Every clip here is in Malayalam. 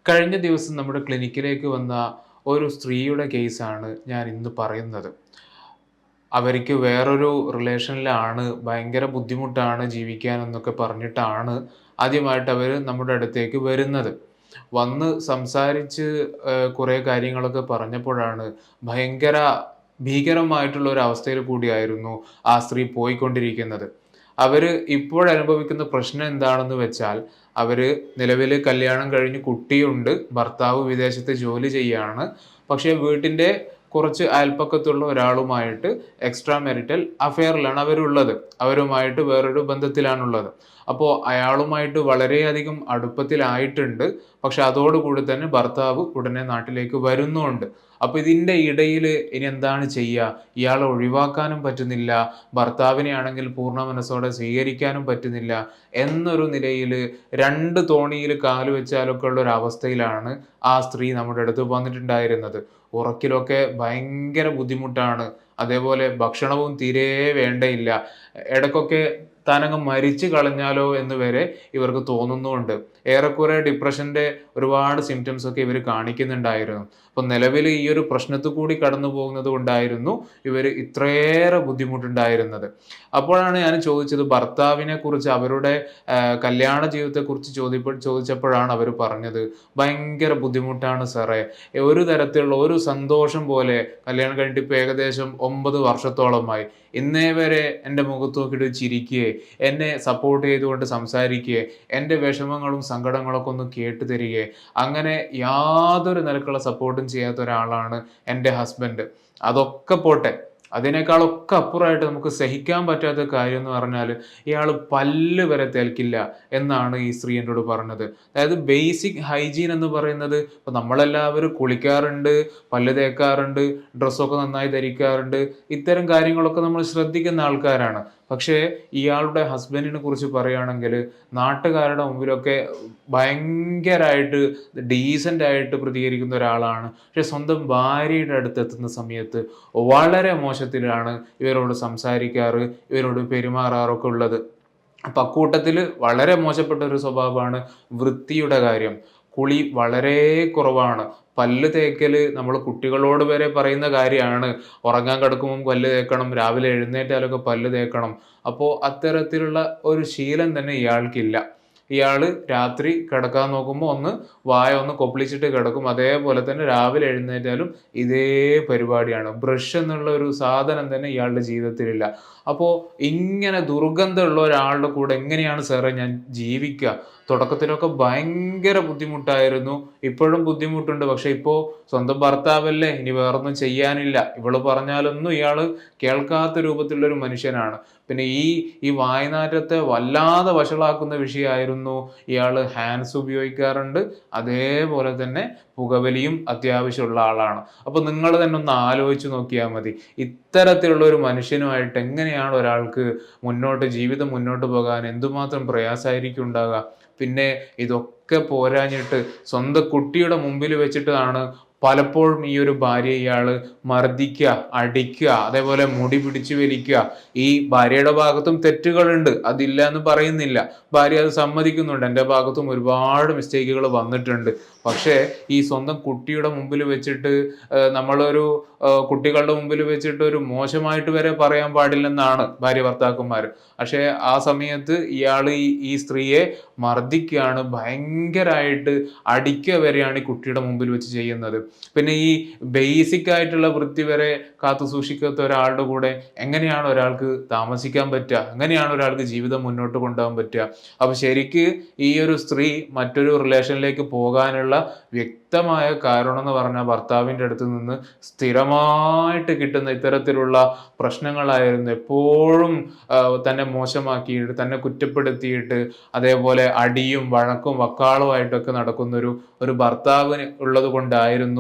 കഴിഞ്ഞ ദിവസം നമ്മുടെ ക്ലിനിക്കിലേക്ക് വന്ന ഒരു സ്ത്രീയുടെ കേസാണ് ഞാൻ ഇന്ന് പറയുന്നത്. അവർക്ക് വേറൊരു റിലേഷനിലാണ്, ഭയങ്കര ബുദ്ധിമുട്ടാണ് ജീവിക്കാൻ എന്നൊക്കെ പറഞ്ഞിട്ടാണ് ആദ്യമായിട്ട് അവർ നമ്മുടെ അടുത്തേക്ക് വരുന്നത്. വന്ന് സംസാരിച്ച് കുറേ കാര്യങ്ങളൊക്കെ പറഞ്ഞപ്പോഴാണ് ഭയങ്കര ഭീകരമായിട്ടുള്ള ഒരു അവസ്ഥയിൽ കൂടിയായിരുന്നു ആ സ്ത്രീ പോയിക്കൊണ്ടിരിക്കുന്നത്. അവര് ഇപ്പോഴനുഭവിക്കുന്ന പ്രശ്നം എന്താണെന്ന് വെച്ചാൽ, അവര് നിലവില് കല്യാണം കഴിഞ്ഞ് കുട്ടിയുണ്ട്. ഭർത്താവ് വിദേശത്ത് ജോലി ചെയ്യാണ്. പക്ഷേ വീട്ടിന്റെ കുറച്ച് അയൽപക്കത്തുള്ള ഒരാളുമായിട്ട് എക്സ്ട്രാ മാരിറ്റൽ അഫെയറിലാണ് അവരുള്ളത്. അവരുമായിട്ട് വേറൊരു ബന്ധത്തിലാണുള്ളത്. അപ്പോൾ അയാളുമായിട്ട് വളരെയധികം അടുപ്പത്തിലായിട്ടുണ്ട്. പക്ഷെ അതോടുകൂടി തന്നെ ഭർത്താവ് ഉടനെ നാട്ടിലേക്ക് വരുന്നുമുണ്ട്. അപ്പൊ ഇതിന്റെ ഇടയില് ഇനി എന്താണ് ചെയ്യുക? ഇയാളെ ഒഴിവാക്കാനും പറ്റുന്നില്ല. ഭർത്താവിനെ ആണെങ്കിൽ പൂർണ്ണ മനസ്സോടെ സ്വീകരിക്കാനും പറ്റുന്നില്ല. എന്നൊരു നിലയില് 2 തോണിയിൽ കാല് വെച്ചാലൊക്കെ ഉള്ള ഒരു അവസ്ഥയിലാണ് ആ സ്ത്രീ നമ്മുടെ അടുത്ത് വന്നിട്ടുണ്ടായിരുന്നത്. ഉറക്കിലൊക്കെ ഭയങ്കര ബുദ്ധിമുട്ടാണ്. അതേപോലെ ഭക്ഷണവും തീരെ വേണ്ടയില്ല. ഇടയ്ക്കൊക്കെ താനങ്ങ് മരിച്ചു കളഞ്ഞാലോ എന്ന് വരെ ഇവർക്ക് തോന്നുന്നുമുണ്ട്. ഏറെക്കുറെ ഡിപ്രഷന്റെ ഒരുപാട് സിംപ്റ്റംസ് ഒക്കെ ഇവർ കാണിക്കുന്നുണ്ടായിരുന്നു. അപ്പൊ നിലവിൽ ഈ ഒരു പ്രശ്നത്തിൽ കൂടി കടന്നു പോകുന്നത് കൊണ്ടായിരുന്നു ഇവർ ഇത്രയേറെ ബുദ്ധിമുട്ടുണ്ടായിരുന്നത്. അപ്പോഴാണ് ഞാൻ ചോദിച്ചത്, ഭർത്താവിനെ കുറിച്ച്, അവരുടെ കല്യാണ ജീവിതത്തെ കുറിച്ച് ചോദിച്ചപ്പോഴാണ് അവർ പറഞ്ഞത്, ഭയങ്കര ബുദ്ധിമുട്ടാണ് സാറേ. ഒരു തരത്തിലുള്ള ഒരു സന്തോഷം പോലെ, കല്യാണം കഴിഞ്ഞിട്ട് ഇപ്പൊ ഏകദേശം 9 വർഷത്തോളമായി, ഇന്നേ വരെ എൻ്റെ മുഖത്ത് നോക്കിയിട്ട് ചിരിക്കുകയെ, എന്നെ സപ്പോർട്ട് ചെയ്തുകൊണ്ട് സംസാരിക്കുകയെ, എൻ്റെ വിഷമങ്ങളും സങ്കടങ്ങളൊക്കെ ഒന്ന് കേട്ടു തരികയെ, അങ്ങനെ യാതൊരു നിലക്കുള്ള സപ്പോർട്ടും ചെയ്യാത്ത ഒരാളാണ് എൻ്റെ ഹസ്ബൻഡ്. അതൊക്കെ പോട്ടെ, അതിനേക്കാളൊക്കെ അപ്പുറമായിട്ട് നമുക്ക് സഹിക്കാൻ പറ്റാത്ത കാര്യം എന്ന് പറഞ്ഞാൽ, ഇയാൾ പല്ല് വരെ തേൽക്കില്ല എന്നാണ് ഈ സ്ത്രീ എന്നോട് പറഞ്ഞത്. അതായത് ബേസിക് ഹൈജീൻ എന്ന് പറയുന്നത്, ഇപ്പൊ നമ്മളെല്ലാവരും കുളിക്കാറുണ്ട്, പല്ല് തേക്കാറുണ്ട്, ഡ്രസ്സൊക്കെ നന്നായി ധരിക്കാറുണ്ട്, ഇത്തരം കാര്യങ്ങളൊക്കെ നമ്മൾ ശ്രദ്ധിക്കുന്ന ആൾക്കാരാണ്. പക്ഷേ ഇയാളുടെ ഹസ്ബൻഡിനെ കുറിച്ച് പറയുകയാണെങ്കിൽ, നാട്ടുകാരുടെ മുമ്പിലൊക്കെ ഭയങ്കരമായിട്ട് ഡീസൻ്റ് ആയിട്ട് പ്രതികരിക്കുന്ന ഒരാളാണ്. പക്ഷെ സ്വന്തം ഭാര്യയുടെ അടുത്ത് എത്തുന്ന സമയത്ത് വളരെ മോശത്തിലാണ് ഇവരോട് സംസാരിക്കാറ്, ഇവരോട് പെരുമാറാറൊക്കെ ഉള്ളത്. അപ്പൊ അക്കൂട്ടത്തിൽ വളരെ മോശപ്പെട്ട ഒരു സ്വഭാവമാണ് വൃത്തിയുടെ കാര്യം. കുളി വളരെ കുറവാണ്. പല്ല് തേക്കല് നമ്മൾ കുട്ടികളോട് വരെ പറയുന്ന കാര്യമാണ്. ഉറങ്ങാൻ കിടക്കുമ്പോൾ പല്ല് തേക്കണം, രാവിലെ എഴുന്നേറ്റാലൊക്കെ പല്ല് തേക്കണം. അപ്പോൾ അത്തരത്തിലുള്ള ഒരു ശീലം തന്നെ ഇയാൾക്കില്ല. ഇയാള് രാത്രി കിടക്കാൻ നോക്കുമ്പോൾ ഒന്ന് വായ ഒന്ന് കൊപ്പിളിച്ചിട്ട് കിടക്കും. അതേപോലെ തന്നെ രാവിലെ എഴുന്നേറ്റാലും ഇതേ പരിപാടിയാണ്. ബ്രഷ് എന്നുള്ള ഒരു സാധനം തന്നെ ഇയാളുടെ ജീവിതത്തിലില്ല. അപ്പോൾ ഇങ്ങനെ ദുർഗന്ധമുള്ള ഒരാളുടെ കൂടെ എങ്ങനെയാണ് സാറേ ഞാൻ ജീവിക്കുക? തുടക്കത്തിലൊക്കെ ഭയങ്കര ബുദ്ധിമുട്ടായിരുന്നു. ഇപ്പോഴും ബുദ്ധിമുട്ടുണ്ട്. പക്ഷെ ഇപ്പോ സ്വന്തം ഭർത്താവല്ലേ, ഇനി വേറൊന്നും ചെയ്യാനില്ല. ഇവള് പറഞ്ഞാലൊന്നും ഇയാള് കേൾക്കാത്ത രൂപത്തിലുള്ള ഒരു മനുഷ്യനാണ്. പിന്നെ ഈ വായ്നാറ്റത്തെ വല്ലാതെ വഷളാക്കുന്ന വിഷയമായിരുന്നു, ഇയാള് ഹാൻഡ്സ് ഉപയോഗിക്കാറുണ്ട്, അതേപോലെ തന്നെ പുകവലിയും അത്യാവശ്യമുള്ള ആളാണ്. അപ്പൊ നിങ്ങൾ തന്നെ ഒന്ന് ആലോചിച്ച് നോക്കിയാൽ മതി, ഇത്തരത്തിലുള്ള ഒരു മനുഷ്യനുമായിട്ട് എങ്ങനെയാണ് ഒരാൾക്ക് ജീവിതം മുന്നോട്ട് പോകാൻ എന്തുമാത്രം പ്രയാസമായിരിക്കും ഉണ്ടാകുക. പിന്നെ ഇതൊക്കെ പോരാഞ്ഞിട്ട് സ്വന്തം കുട്ടിയുടെ മുമ്പിൽ വെച്ചിട്ടാണ് പലപ്പോഴും ഈ ഒരു ഭാര്യയെ ഇയാള് മർദ്ദിക്കുക, അടിക്കുക, അതേപോലെ മുടി പിടിച്ചു വലിക്കുക. ഈ ഭാര്യയുടെ ഭാഗത്തും തെറ്റുകളുണ്ട്, അതില്ല എന്ന് പറയുന്നില്ല. ഭാര്യ അത് സമ്മതിക്കുന്നുണ്ട്, എൻ്റെ ഭാഗത്തും ഒരുപാട് മിസ്റ്റേക്കുകൾ വന്നിട്ടുണ്ട്. പക്ഷേ ഈ സ്വന്തം കുട്ടിയുടെ മുമ്പിൽ വെച്ചിട്ട് നമ്മളൊരു കുട്ടികളുടെ മുമ്പിൽ വെച്ചിട്ട് ഒരു മോശമായിട്ട് വരെ പറയാൻ പാടില്ലെന്നാണ് ഭാര്യ ഭർത്താക്കന്മാർ. പക്ഷേ ആ സമയത്ത് ഇയാൾ ഈ സ്ത്രീയെ മർദ്ദിക്കുകയാണ്, ഭയങ്കരമായിട്ട് അടിക്കുക വരെയാണ് ഈ കുട്ടിയുടെ മുമ്പിൽ വെച്ച് ചെയ്യുന്നത്. പിന്നെ ഈ ബേസിക് ആയിട്ടുള്ള വൃത്തി വരെ കാത്തു സൂക്ഷിക്കാത്ത ഒരാളുടെ കൂടെ എങ്ങനെയാണ് ഒരാൾക്ക് താമസിക്കാൻ പറ്റുക? എങ്ങനെയാണ് ഒരാൾക്ക് ജീവിതം മുന്നോട്ട് കൊണ്ടുപോകാൻ പറ്റുക? അപ്പൊ ശരിക്ക് ഈ ഒരു സ്ത്രീ മറ്റൊരു റിലേഷനിലേക്ക് പോകാനുള്ള വ്യക്തമായ കാരണം എന്ന് പറഞ്ഞാൽ, ഭർത്താവിൻ്റെ അടുത്ത് നിന്ന് സ്ഥിരമായിട്ട് കിട്ടുന്ന ഇത്തരത്തിലുള്ള പ്രശ്നങ്ങളായിരുന്നു. എപ്പോഴും തന്നെ മോശമാക്കിയിട്ട്, തന്നെ കുറ്റപ്പെടുത്തിയിട്ട്, അതേപോലെ അടിയും വഴക്കും വക്കാളുമായിട്ടൊക്കെ നടക്കുന്ന ഒരു ഭർത്താവിന് ഉള്ളത് കൊണ്ടായിരുന്നു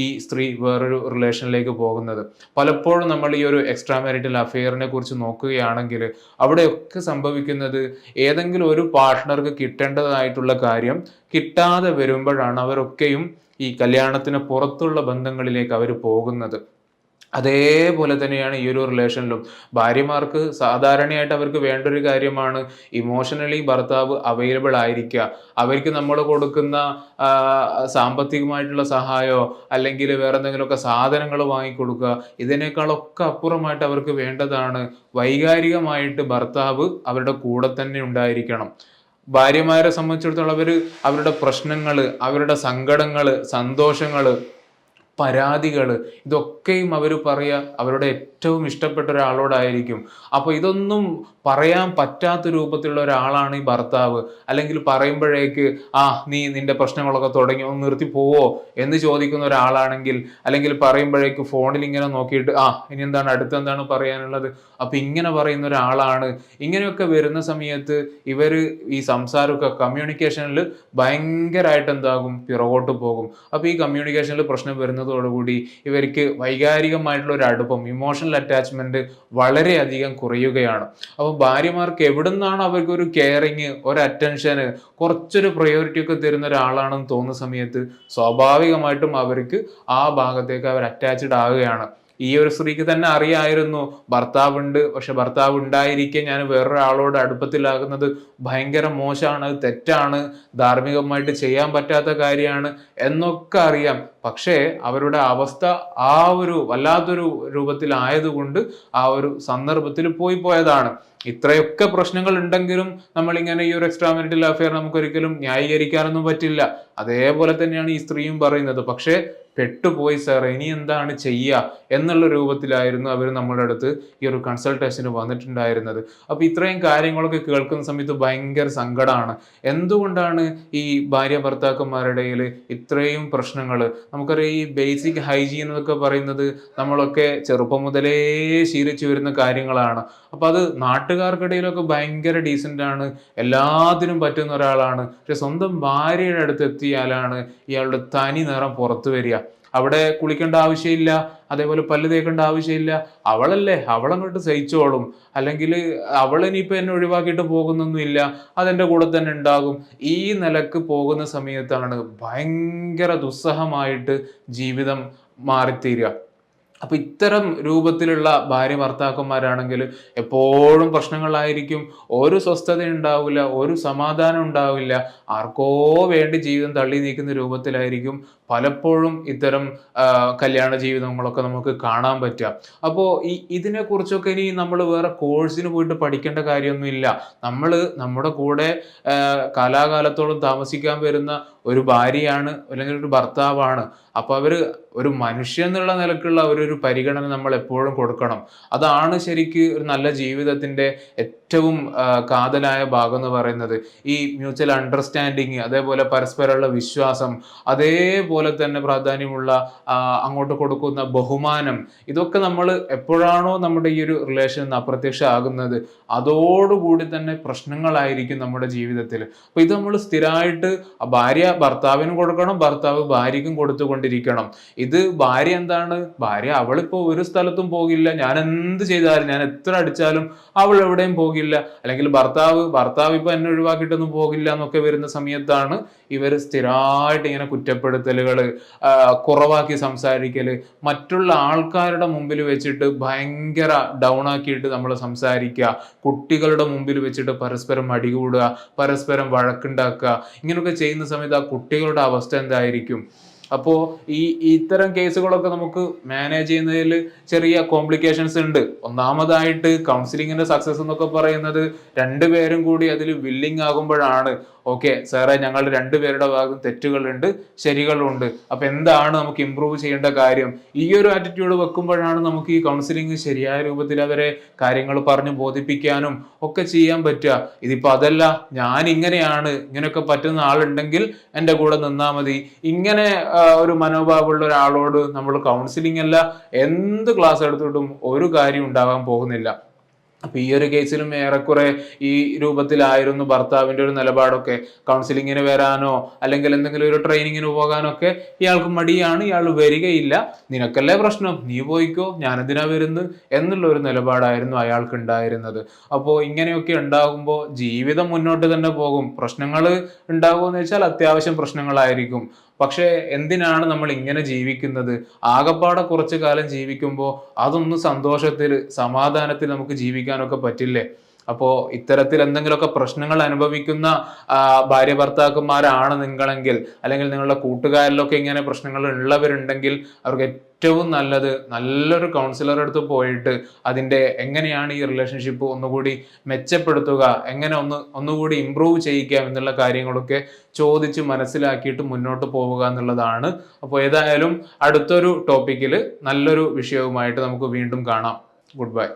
ഈ സ്ത്രീ വേറൊരു റിലേഷനിലേക്ക് പോകുന്നത്. പലപ്പോഴും നമ്മൾ ഈ ഒരു എക്സ്ട്രാ മാരിറ്റൽ അഫെയറിനെ കുറിച്ച് നോക്കുകയാണെങ്കിൽ, അവിടെയൊക്കെ സംഭവിക്കുന്നത്, ഏതെങ്കിലും ഒരു പാർട്ട്ണർക്ക് കിട്ടേണ്ടതായിട്ടുള്ള കാര്യം കിട്ടാതെ വരുമ്പോഴാണ് അവരൊക്കെയും ഈ കല്യാണത്തിന് പുറത്തുള്ള ബന്ധങ്ങളിലേക്ക് അവർ പോകുന്നത്. അതേപോലെ തന്നെയാണ് ഈ ഒരു റിലേഷനിലും. ഭാര്യമാർക്ക് സാധാരണയായിട്ട് അവർക്ക് വേണ്ട ഒരു കാര്യമാണ് ഇമോഷണലി ഭർത്താവ് അവൈലബിൾ ആയിരിക്കുക. അവർക്ക് നമ്മൾ കൊടുക്കുന്ന സാമ്പത്തികമായിട്ടുള്ള സഹായമോ അല്ലെങ്കിൽ വേറെ എന്തെങ്കിലുമൊക്കെ സാധനങ്ങൾ വാങ്ങിക്കൊടുക്കുക, ഇതിനേക്കാളൊക്കെ അപ്പുറമായിട്ട് അവർക്ക് വേണ്ടതാണ് വൈകാരികമായിട്ട് ഭർത്താവ് അവരുടെ കൂടെ തന്നെ ഉണ്ടായിരിക്കണം. ഭാര്യമാരെ സംബന്ധിച്ചിടത്തോളം അവരുടെ പ്രശ്നങ്ങള്, അവരുടെ സങ്കടങ്ങള്, സന്തോഷങ്ങള്, പരാതികള് ഇതൊക്കെയും അവര് പറയാ അവരുടെ ഏറ്റവും ഇഷ്ടപ്പെട്ട ഒരാളോടായിരിക്കും. അപ്പൊ ഇതൊന്നും പറയാൻ പറ്റാത്ത രൂപത്തിലുള്ള ഒരാളാണ് ഈ ഭർത്താവ്. അല്ലെങ്കിൽ പറയുമ്പോഴേക്ക് നീ നിന്റെ പ്രശ്നങ്ങളൊക്കെ തുടങ്ങി ഒന്ന് നിർത്തി പോവോ എന്ന് ചോദിക്കുന്ന ഒരാളാണെങ്കിൽ, അല്ലെങ്കിൽ പറയുമ്പോഴേക്ക് ഫോണിൽ ഇങ്ങനെ നോക്കിയിട്ട് ഇനി എന്താണ് അടുത്തെന്താണ് പറയാനുള്ളത്, അപ്പൊ ഇങ്ങനെ പറയുന്ന ഒരാളാണ്. ഇങ്ങനെയൊക്കെ വരുന്ന സമയത്ത് ഇവര് ഈ സംസാരമൊക്കെ കമ്മ്യൂണിക്കേഷനിൽ ഭയങ്കരമായിട്ട് എന്താകും, പിറകോട്ട് പോകും. അപ്പൊ ഈ കമ്മ്യൂണിക്കേഷനിൽ പ്രശ്നം വരുന്നതോടുകൂടി ഇവർക്ക് വൈകാരികമായിട്ടുള്ള ഒരു അടുപ്പം, ഇമോഷണൽ അറ്റാച്ച്മെന്റ് വളരെയധികം കുറയുകയാണ്. അപ്പൊ ഭാര്യമാർക്ക് എവിടുന്നാണ് അവർക്ക് ഒരു കെയറിങ്, ഒരു അറ്റൻഷന്, കുറച്ചൊരു പ്രയോറിറ്റി ഒക്കെ തരുന്ന ഒരാളാണെന്ന് തോന്നുന്ന സമയത്ത് സ്വാഭാവികമായിട്ടും അവർക്ക് ആ ഭാഗത്തേക്ക് അവർ അറ്റാച്ച്ഡ് ആവുകയാണ്. ഈ ഒരു സ്ത്രീക്ക് തന്നെ അറിയായിരുന്നു ഭർത്താവുണ്ട്, പക്ഷെ ഭർത്താവ് ഉണ്ടായിരിക്കെ ഞാൻ വേറൊരാളോട് അടുപ്പത്തിലാകുന്നത് ഭയങ്കര മോശമാണ്, അത് തെറ്റാണ്, ധാർമ്മികമായിട്ട് ചെയ്യാൻ പറ്റാത്ത കാര്യമാണ് എന്നൊക്കെ അറിയാം. പക്ഷേ അവരുടെ അവസ്ഥ ആ ഒരു വല്ലാത്തൊരു രൂപത്തിലായതുകൊണ്ട് ആ ഒരു സന്ദർഭത്തിൽ പോയതാണ്. ഇത്രയൊക്കെ പ്രശ്നങ്ങൾ ഉണ്ടെങ്കിലും നമ്മളിങ്ങനെ ഈ ഒരു എക്സ്ട്രാ മാരിറ്റൽ അഫെയർ നമുക്കൊരിക്കലും ന്യായീകരിക്കാനൊന്നും പറ്റില്ല. അതേപോലെ തന്നെയാണ് ഈ സ്ത്രീയും പറയുന്നത്. പക്ഷേ പെട്ടുപോയി സാർ, ഇനി എന്താണ് ചെയ്യുക എന്നുള്ള രൂപത്തിലായിരുന്നു അവർ നമ്മുടെ അടുത്ത് ഈ ഒരു കൺസൾട്ടേഷന് വന്നിട്ടുണ്ടായിരുന്നത്. അപ്പൊ ഇത്രയും കാര്യങ്ങളൊക്കെ കേൾക്കുന്ന സമയത്ത് ഭയങ്കര സങ്കടമാണ്. എന്തുകൊണ്ടാണ് ഈ ഭാര്യ ഭർത്താക്കന്മാരുടെ ഇടയിൽ ഇത്രയും പ്രശ്നങ്ങൾ? നമുക്കറിയാം, ഈ ബേസിക് ഹൈജീൻ എന്നൊക്കെ പറയുന്നത് നമ്മളൊക്കെ ചെറുപ്പം മുതലേ ശീലിച്ചു വരുന്ന കാര്യങ്ങളാണ്. അപ്പൊ അത് നാട്ടുകാർക്കിടയിലൊക്കെ ഭയങ്കര ഡീസന്റ് ആണ്, എല്ലാത്തിനും പറ്റുന്ന ഒരാളാണ്. പക്ഷെ സ്വന്തം ഭാര്യയുടെ അടുത്ത് എത്തിയാലാണ് ഇയാളുടെ തനി നിറം പുറത്തു വരിക. അവിടെ കുളിക്കേണ്ട ആവശ്യമില്ല, അതേപോലെ പല്ല് തേക്കേണ്ട ആവശ്യമില്ല, അവളല്ലേ അവളങ്ങോട്ട് സഹിച്ചോളും, അല്ലെങ്കിൽ അവൾ ഇനിയിപ്പോ എന്നെ ഒഴിവാക്കിയിട്ട് പോകുന്നൊന്നും ഇല്ല, അതെന്റെ കൂടെ തന്നെ ഉണ്ടാകും. ഈ നിലക്ക് പോകുന്ന സമയത്താണ് ഭയങ്കര ദുസ്സഹമായിട്ട് ജീവിതം മാറിത്തീരുക. അപ്പൊ ഇത്തരം രൂപത്തിലുള്ള ഭാര്യ ഭർത്താക്കന്മാരാണെങ്കിൽ എപ്പോഴും പ്രശ്നങ്ങളായിരിക്കും. ഒരു സ്വസ്ഥത ഉണ്ടാവില്ല, ഒരു സമാധാനം ഉണ്ടാവില്ല. ആർക്കോ വേണ്ടി ജീവിതം തള്ളി നീക്കുന്ന രൂപത്തിലായിരിക്കും പലപ്പോഴും ഇത്തരം കല്യാണ ജീവിതങ്ങളൊക്കെ നമുക്ക് കാണാൻ പറ്റുക. അപ്പോൾ ഇതിനെ കുറിച്ചൊക്കെ ഇനി നമ്മൾ വേറെ കോഴ്സിന് പോയിട്ട് പഠിക്കേണ്ട കാര്യമൊന്നുമില്ല. നമ്മൾ നമ്മുടെ കൂടെ കാലാകാലത്തോളം താമസിക്കാൻ വരുന്ന ഒരു ഭാര്യയാണ്, അല്ലെങ്കിൽ ഒരു ഭർത്താവാണ്. അപ്പൊ ഒരു മനുഷ്യൻ എന്നുള്ള നിലക്കുള്ള ഒരു പരിഗണന നമ്മൾ എപ്പോഴും കൊടുക്കണം. അതാണ് ശരിക്ക് ഒരു നല്ല ജീവിതത്തിന്റെ ഏറ്റവും കാതലായ ഭാഗം എന്ന് പറയുന്നത്. ഈ മ്യൂച്വൽ അണ്ടർസ്റ്റാൻഡിങ്, അതേപോലെ പരസ്പരമുള്ള വിശ്വാസം, അതേപോലെ തന്നെ പ്രാധാന്യമുള്ള അങ്ങോട്ട് കൊടുക്കുന്ന ബഹുമാനം, ഇതൊക്കെ നമ്മൾ എപ്പോഴാണോ നമ്മുടെ ഈ ഒരു റിലേഷൻ അപ്രത്യക്ഷമാകുന്നത് അതോടുകൂടി തന്നെ പ്രശ്നങ്ങളായിരിക്കും നമ്മുടെ ജീവിതത്തിൽ. അപ്പൊ ഇത് നമ്മൾ സ്ഥിരമായിട്ട് ഭാര്യ ഭർത്താവിനും കൊടുക്കണം, ഭർത്താവ് ഭാര്യയ്ക്കും കൊടുത്തുകൊണ്ടിരിക്കണം. ഇത് ഭാര്യ എന്താണ്, ഭാര്യ അവളിപ്പോ ഒരു സ്ഥലത്തും പോകില്ല, ഞാൻ എന്ത് ചെയ്താലും, ഞാൻ എത്ര അടിച്ചാലും അവൾ എവിടെയും പോകില്ല. അല്ലെങ്കിൽ ഭർത്താവ് ഇപ്പൊ എന്നെ ഒഴിവാക്കിയിട്ടൊന്നും പോകില്ല എന്നൊക്കെ വരുന്ന സമയത്താണ് ഇവർ സ്ഥിരമായിട്ട് ഇങ്ങനെ കുറ്റപ്പെടുത്തലുകൾ, കുറവാക്കി സംസാരിക്കല്, മറ്റുള്ള ആൾക്കാരുടെ മുമ്പിൽ വെച്ചിട്ട് ഭയങ്കര ഡൗൺ ആക്കിയിട്ട് നമ്മൾ സംസാരിക്കുക, കുട്ടികളുടെ മുമ്പിൽ വെച്ചിട്ട് പരസ്പരം അടികൂടുക, പരസ്പരം വഴക്കുണ്ടാക്കുക. ഇങ്ങനെയൊക്കെ ചെയ്യുന്ന സമയത്ത് ആ കുട്ടികളുടെ അവസ്ഥ എന്തായിരിക്കും? അപ്പോ ഇത്തരം കേസുകളൊക്കെ നമുക്ക് മാനേജ് ചെയ്യുന്നതിൽ ചെറിയ കോംപ്ലിക്കേഷൻസ് ഉണ്ട്. ഒന്നാമതായിട്ട് കൗൺസിലിങ്ങിന്റെ സക്സസ് എന്നൊക്കെ പറയുന്നത് രണ്ടുപേരും കൂടി അതിൽ വില്ലിങ് ആകുമ്പോഴാണ്. ഓക്കെ സാറേ, ഞങ്ങൾ രണ്ടുപേരുടെ ഭാഗം തെറ്റുകളുണ്ട്, ശരികളുണ്ട്, അപ്പൊ എന്താണ് നമുക്ക് ഇമ്പ്രൂവ് ചെയ്യേണ്ട കാര്യം, ഈ ഒരു ആറ്റിറ്റ്യൂഡ് വെക്കുമ്പോഴാണ് നമുക്ക് ഈ കൗൺസിലിംഗ് ശരിയായ രൂപത്തിൽ അവരെ കാര്യങ്ങൾ പറഞ്ഞു ബോധിപ്പിക്കാനും ഒക്കെ ചെയ്യാൻ പറ്റുക. ഇതിപ്പോ അതല്ല, ഞാൻ ഇങ്ങനെയാണ്, ഇങ്ങനെയൊക്കെ പറ്റുന്ന ആളുണ്ടെങ്കിൽ എൻ്റെ കൂടെ നിന്നാ മതി, ഇങ്ങനെ ഒരു മനോഭാവമുള്ള ഒരാളോട് നമ്മൾ കൗൺസിലിംഗ് അല്ല എന്ത് ക്ലാസ് എടുത്തിട്ടും ഒരു കാര്യം ഉണ്ടാകാൻ പോകുന്നില്ല. അപ്പൊ ഈ ഒരു കേസിലും ഏറെക്കുറെ ഈ രൂപത്തിലായിരുന്നു ഭർത്താവിന്റെ ഒരു നിലപാടൊക്കെ. കൗൺസിലിങ്ങിന് വരാനോ അല്ലെങ്കിൽ എന്തെങ്കിലും ഒരു ട്രെയിനിങ്ങിന് പോകാനോ ഒക്കെ ഇയാൾക്ക് മടിയാണ്, ഇയാൾ വരികയില്ല, നിനക്കല്ലേ പ്രശ്നം, നീ പോയിക്കോ, ഞാനെന്തിനാ വരുന്നത് എന്നുള്ള ഒരു നിലപാടായിരുന്നു അയാൾക്ക് ഉണ്ടായിരുന്നത്. അപ്പോൾ ഇങ്ങനെയൊക്കെ ഉണ്ടാകുമ്പോൾ ജീവിതം മുന്നോട്ട് തന്നെ പോകും. പ്രശ്നങ്ങൾ ഉണ്ടാകുമെന്ന് വെച്ചാൽ അത്യാവശ്യം പ്രശ്നങ്ങളായിരിക്കും. പക്ഷേ എന്തിനാണ് നമ്മൾ ഇങ്ങനെ ജീവിക്കുന്നത്? ആകപ്പാടെ കുറച്ചു കാലം ജീവിക്കുമ്പോൾ അതൊന്ന് സന്തോഷത്തിൽ, സമാധാനത്തിൽ നമുക്ക് ജീവിക്കാനൊക്കെ പറ്റില്ലേ? അപ്പോ ഇത്തരത്തിൽ എന്തെങ്കിലുമൊക്കെ പ്രശ്നങ്ങൾ അനുഭവിക്കുന്ന ഭാര്യ ഭർത്താക്കന്മാരാണ് നിങ്ങളെങ്കിൽ, അല്ലെങ്കിൽ നിങ്ങളുടെ കൂട്ടുകാരിലൊക്കെ ഇങ്ങനെ പ്രശ്നങ്ങൾ ഉള്ളവരുണ്ടെങ്കിൽ, അവർക്ക് ഏറ്റവും നല്ലത് നല്ലൊരു കൗൺസിലറുടെ അടുത്ത് പോയിട്ട് അതിൻ്റെ എങ്ങനെയാണ് ഈ റിലേഷൻഷിപ്പ് ഒന്നുകൂടി മെച്ചപ്പെടുത്തുക, എങ്ങനെ ഒന്നുകൂടി ഇമ്പ്രൂവ് ചെയ്യിക്കാം എന്നുള്ള കാര്യങ്ങളൊക്കെ ചോദിച്ച് മനസ്സിലാക്കിയിട്ട് മുന്നോട്ട് പോവുക എന്നുള്ളതാണ്. അപ്പോൾ ഏതായാലും അടുത്തൊരു ടോപ്പിക്കിൽ നല്ലൊരു വിഷയവുമായിട്ട് നമുക്ക് വീണ്ടും കാണാം. Good bye.